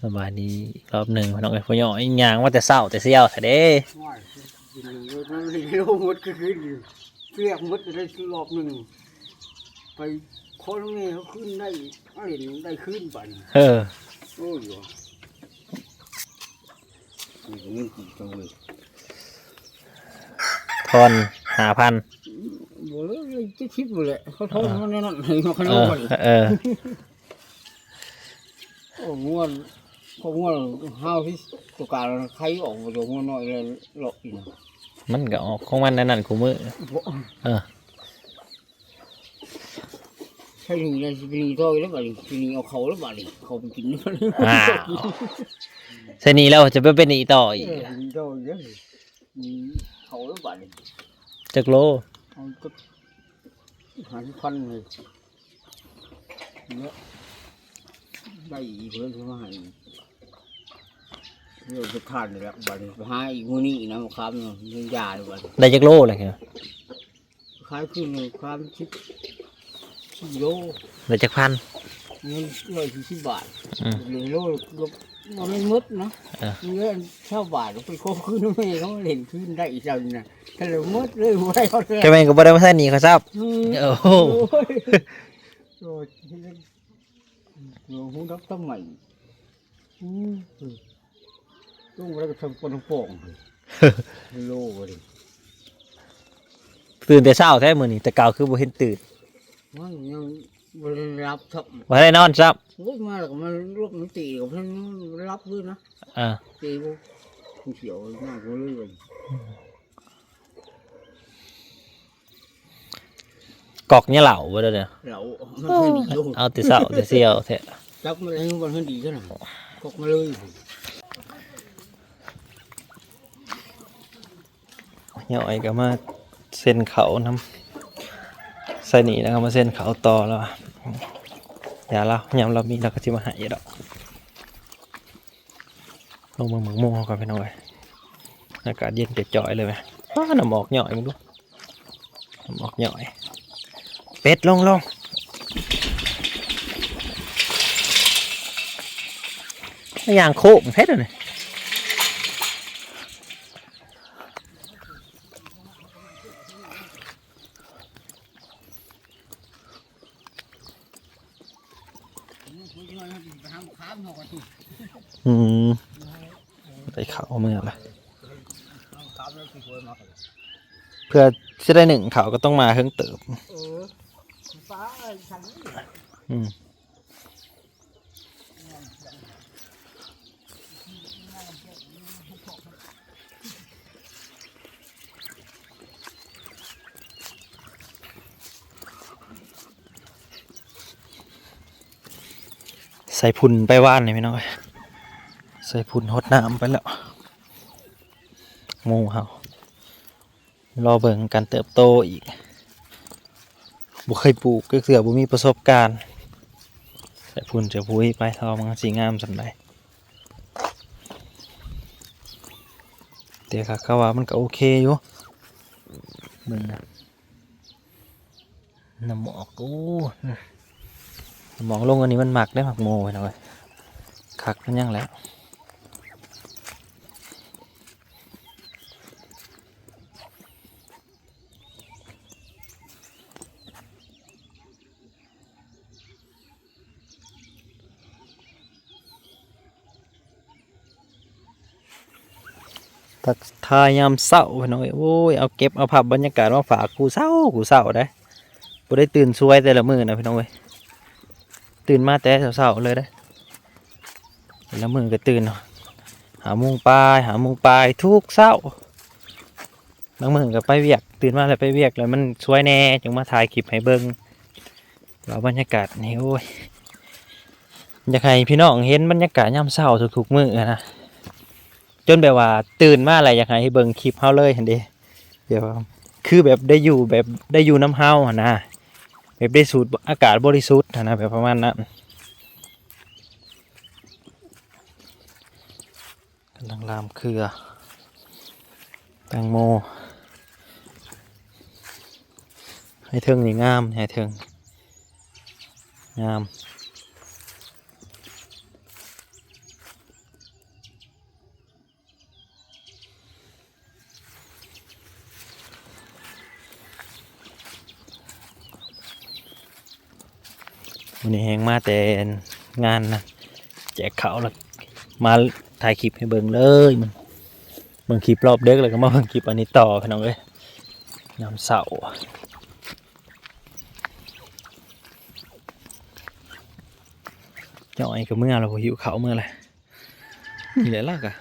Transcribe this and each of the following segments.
สบายดีอีกรอบหนึ่งพี่น้องเอ้ยพ่อย่อยยางว่าแต่เศร้าแต่เสี้ยวแต่เด้ว่ามันเลี้ยวมดก็คืออยู่เรียกมดได้รอบหนึ่งไปคนนี้เขาขึ้นได้เห็นได้ขึ้นไป โอ้ยนี่กี่ตัวเลย ทอน5,000บอกเลยจะคิดหมดเลยเขาโทษมันนั่นให้เขาขนมกันโอ้งัวเขางัวห้าวที่ตัวการใครออกมาจากงัวน้อยเลยหลอกอีก มันก็ออกของมันนั่นกูมือใช่หนึ่งเลยปีนี้โตแล้วบ่ดิปีนี้เอาเขาแล้วบ่ดิเขาไปกินแล้วเสนีแล้วจะไปเป็นอีต่ออีกปีนี้โตเยอะเขาแล้วบ่ดิจักโลเอาก็1,000เลยเนี่ยได้อีกเพื่อนที่มาให้เราจะทานเลยละบ่ดิไปหาอีกมื้อนี้นะมาครับเนาะยังยาเลยบ่ดิได้จักโลเลยครับขายขึ้นเลยครับ10 โลได้จักพันเงิน140 บาทเลยโลมันไม่มดนะเงิน20 บาทไปโคขึ้นไม่เขาเห็นขึ้นได้อีกจังนะถ้าเรามดเลยไม่เขาเลยแกแม่งก็บ่ได้มาใส่หนีเขาซับโอ้โหโอ้ยโอ้โหดับทำไมต้องไปกับทำคนโป่งโลเลยตื่นแต่เช้าแท้มื้อนี้แต่เก่าคือบ่เห็นตื่นมันยังรับทับบ่ได้นอนซับโอ้ยมาแล้วมันรวบมันตีกับมันรับด้วยนะตีพวกเขียวมากเลยกอกเนี่ยเหล่าบ่ได้เนี่ยเหล่ามันให้ดีอยู่เอาแต่เช้าแต่เสี้ยวแท้จับมันให้มันให้ดีซะหน่อยกอกมาเลยย่อยก็มาเส้นเขาน้ำใส่หนีแล้วก็มาเส้นเขาต่อแล้วอย่าเรายามเรามีเราก็จะมาหายดอกลงมาหมึกม่วงก่อนไปหน่อยอากาศเย็นจ่อยๆเลยไหมน้ำหมอกหน่อยมึงดูน้ำหมอกหน่อยเป็ดลงอย่างโค้งเพชรเลยไปเขาเมื่อละเพื่อจะได้1เขาก็ต้องมาเพิ่งเติบใส่พุ่นไปว่านเลยพี่น้อยใส่พุ่นหดน้ำไปแล้วงูเขารอเบิ่งการเติบโตอีกบุเคยปลูกก็เสือบุมีประสบการณ์ใส่พุ่นจะพุ้ยไปทอมันสีงามสันใดเดี๋ยวค่ะเขาว่ามันก็โอเคอยู่มึงนะน้ำหมอกโอ้หมอกลงอันนี้มันหมักได้หมักโมไปหน่อยคักมันยังแล้วทักทายยามเศร้าไปหน่อยโอ้ยเอาเก็บเอาภาพบรรยากาศมาฝากกูเศร้าได้กูได้ตื่นช่วยแต่ละมือนะพี่น้องเว้ยตื่นมาแต่เศร้าเลยได้แล้วมือก็ตื่นหามุงปลายทุกเศร้าบางมือก็ไปเวียกตื่นมาแล้วไปเวียกแล้วมันช่วยแน่จึงมาถ่ายคลิปให้เบิ้งเราบรรยากาศนี่โอ้ยอยากให้พี่น้องเห็นบรรยากาศยามเศร้าทุกๆมือนะจนแบบว่าตื่นมาอะไรอยากให้เบิ้งคลิปเฮาเลยเห็นดิเดี๋ยวคือแบบได้อยู่น้ำเฮานะแบบได้สูดอากาศบริสุทธิ์นะแบบประมาณนั้นกำลังลามเครือแตงโมให้เทิงนี่งามให้เทิงงาม วันนี้แหงมาแต่งานนะแจกข้าวแล้วมาถ่ายคลิปให้เบิ่งเลยมันเบิ่งคลิปรอบเด็กเลยก็มาเบิ่งคลิปอันนี้ต่อพี่น้องเอ้ยยามเสาร์จ่อยก็เมื่อเราหิวข้าวเมื่อไรนี่แหละล่ะกะ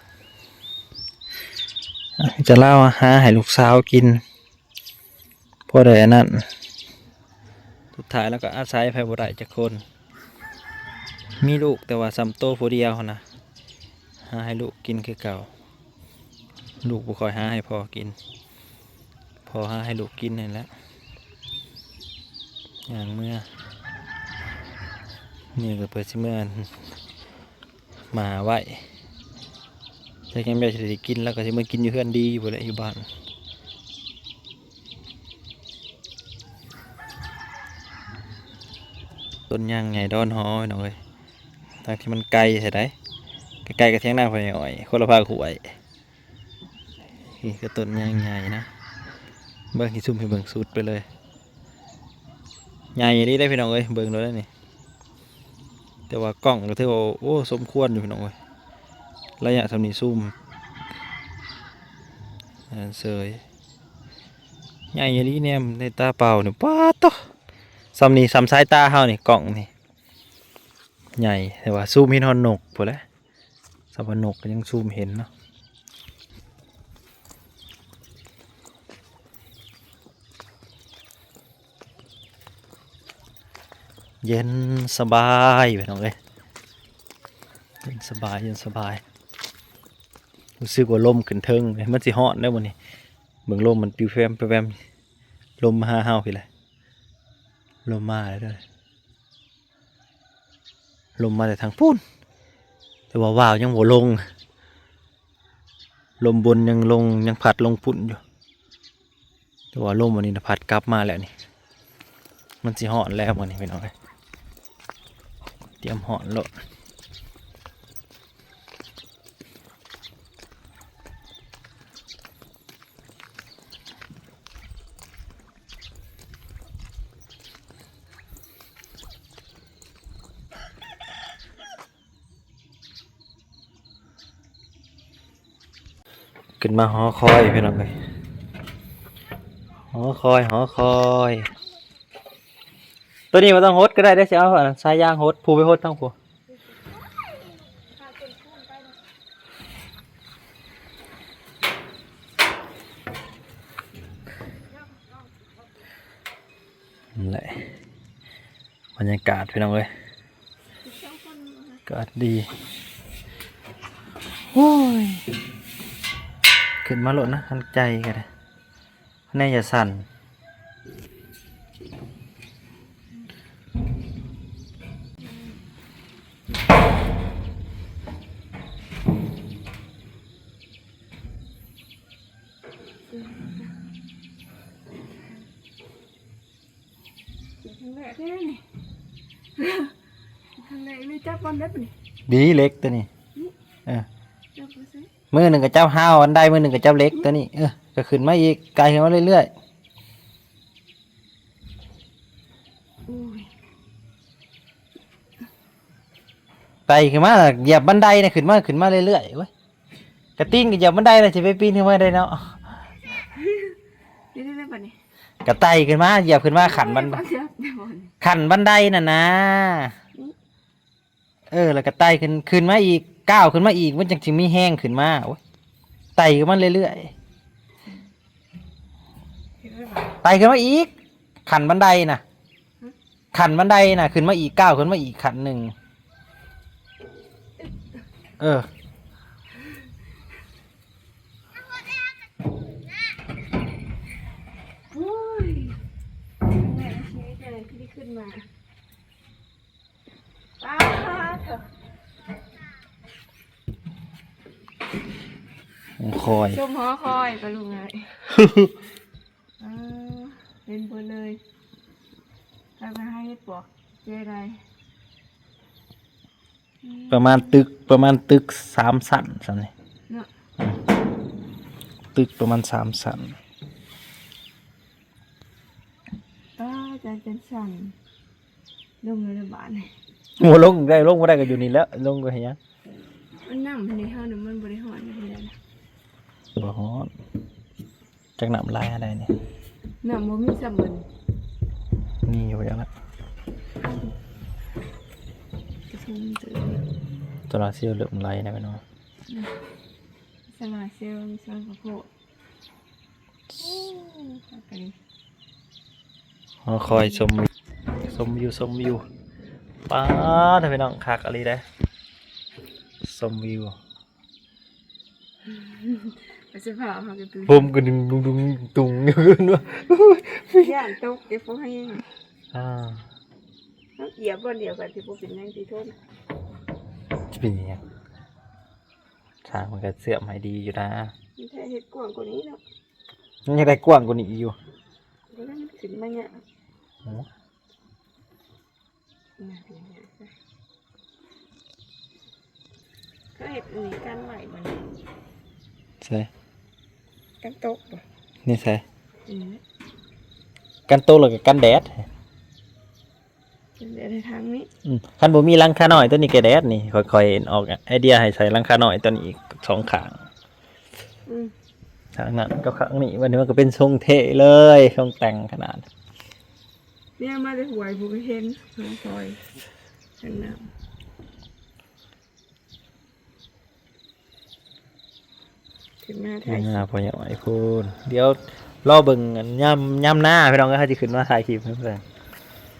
จะเล่าหาให้ลูกสาวกินพอได้อันนั้นสุดท้ายแล้วก็อาศัยไผบ่ได้จักคน มีลูกแต่ว่าซ้ำโตผู้เดียวหั้นนะหาให้ลูกกินคือเก่าลูกบ่ค่อยหาให้พ่อกินพ่อหาให้ลูกกินนั่นแหละอย่างเมื่อนี่ก็เปิดสิเมื่อมาไหวใช้แกงแบบสิได้กินแล้วก็สิมากินอยู่เฮือนดีบ่ได้อยู่บ้านต้นยางไงดอนหอหน่อยทางที่มันไกลใช่ไหมไกลกับเทียงหน้าพ่อหน่อยคนละภาคหวยนี่ก็ต้นยางใหญ่นะเบิ่งที่ซุ่มให้เบิ่งสุดไปเลยใหญ่นี้ได้พี่น้องเอ้ยเบิ่งดูได้นี่แต่ว่ากล้องก็ถือว่าโอ้สมควรอยู่พี่น้องเอ้ยระยะสำนีซุ่มเสยใหญ่นี้เนี่ยในตาเปล่าเนี่ยป้าดต่อสำนีสำสายตาเฮานี่กล้องนี่ใหญ่แต่ว่าซูมเห็นฮอนนกพอแล้วสับปะนกก็ยังซูมเห็นเนาะเย็นสบายไปน้องเลยเย็นสบายเย็นสบายรู้สึกว่าลมขึ้นเทิงเลยมันสิฮอดได้บ่นี่เบิ่งลมมันปิวแฟมไปแวมลมมาหาเฮาพี่เลยลมมาแล้วเด้อลมมาแต่ทางพูนแต่ว่าว่าวยังบ่ลงลมบนยังลงยังพัดลงปุ่นอยู่แต่ว่าลมวันนี้พัดกลับมาแล้วนี่มันสิหอนแล้ววันนี้ไปหน่อยเตรียมหอนโลดขึ้นมาหอคอยพี่น้องเลยหอคอยหอคอยตัวนี้มาต้องฮดก็ได้ได้เสียเอาสายยางฮดผูไปฮดทั้งผูนั่นแหละบรรยากาศพี่น้องเลยอากาศดีโอ้ยขึ้นมาโลดนะทันใจกันเลยแน่อย่าสั่นทางไหนไม่จับบอลได้ปะนี่ บีเล็กตัวนี้เออ จับบ่ใส่ มือหนึ่งกับเจ้าห้าวอันใดมือหนึ่งกับเจ้าเล็กตัวนี้ก็ขึ้นมาอีกไกลขึ้นมาเรื่อย โอ้ย ๆไกลขึ้นมาเหยียบบันไดนะขึ้นมาเรื่อยๆเว้ยกระติ้งกับเหยียบบันไดเลยจะไปปีนขึ้นมาได้เนาะ ได้ปะนี่ กระไตขึ้นมาเหยียบขึ้นมาขันบัน จับได้บอล ขันบันไดน่ะนะแล้วกระไตขึ้นมาอีกก้าวขึ้นมาอีกมันจังสิมีแห้งขึ้นมาโอ้ยไตขึ้นมาเรื่อยๆไตขึ้นมาอีกขันบันไดน่ะขันบันไดน่ะขึ้นมาอีกก้าวขึ้นมาอีกขันหนึ่งโอ้ยแม่ชีวิตอะไรที่ได้ขึ้นมาป้าเถอะ คอย ชมหอคอยไปลุงไงเป็นบนเลยไปมาให้ปอกเจ๊ได้ ประมาณตึก3 ชั้นสันนี่ เนาะ ตึกประมาณ3 ชั้น ป้าใจเป็นสั่นโด ลงในบ้านนี่ โอ้ลงได้ลงบ่ได้ก็อยู่นี่แล้วลงก็เห็นยัง มันน้ำในห้องน่ะมันบริหารอยู่เลยนะ บ่ฮ้อนจักน้ำลายอะไรเนี่ย น้ำบ่มีสำมัน นี่อยู่จังละ กระชุ่มเตือ ตัวละเสียวเริ่มไหลนะพี่น้อง สลายเซลล์มีส่วนข้าวโพดไป คอยชมวิวป้าดพี่น้องคักอะไรได้ชมวิว ไปเสื้อผ้าเขาก็ตื่น ผมก็ดึงดุงตุงอยู่ขึ้นว่า ย่านตกเก็บพวกให้ อ่า เหยียบบ่เดียวกันที่พวกเป็นแมงที่โทษ จะเป็นยังไงทางมันก็เสื่อมให้ดีอยู่นะ มันแท้เห็ดกว้างกว่านี้เนาะ มันยังได้กว้างกว่านี้อยู่ แล้วมันขึ้นมาเนี่ย โอ้ น่าเป็นไงก็เห็ดอันนี้กันไหวมัน ใช่ กันตกป่ะ นี่ใช่ อืม กันโตแล้วก็กันแดด เดี๋ยวในทางนี้ คันบ่มีหลังคาหน่อยตัวนี้ก็แดดนี่ค่อยๆออกไอเดียให้ใส่หลังคาหน่อยตัวนี้อีกสองข้าง อืม ข้างนั้นก็ข้างนี้วันนี้มันก็เป็นทรงเท่เลยทรงแต่งขนาด เนี่ยมาได้หวยผู้เห็นน้องซอยทางน้ำขึ้นมาถ่าย พออย่างไรพูดเดี๋ยวรอเบิ่งอันย่ำหน้าพี่น้องก็จะขึ้นมาถ่ายคลิปเพื่อน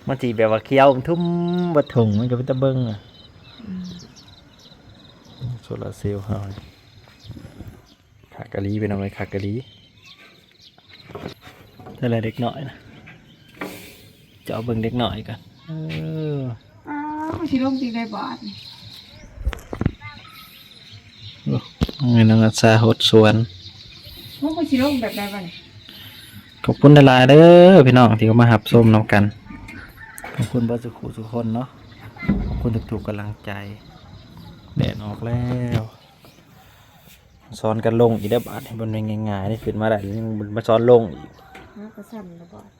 มันจีแบบว่าเคี้ยวทุ่มบัดถุงมันก็เป็นตะเบิ่งอ่ะโซลาร์เซลล์เฮาขากะลีเป็นอะไรขากะลีแต่ละเด็กหน่อยนะจะเอาเบิ่งเด็กหน่อยกันอ้าวชิลงจริงได้บาทนี่ เงินนักษาหดสวน พวกชิลงแบบใดบ้าง ขอบคุณหลายๆเด้อพี่น้องที่เขามาหับส้มน้ำกันขอบคุณเบอร์สุขุทุกคนเนาะขอบคุณทุกๆกำลังใจแดดออกแล้วซ้อนกันลงอีกได้อบาทให้บนเป็นง่ายๆได้ขึ้นมาได้ยังมาซ้อนลงอีก น้ากระสั่นแล้วบาท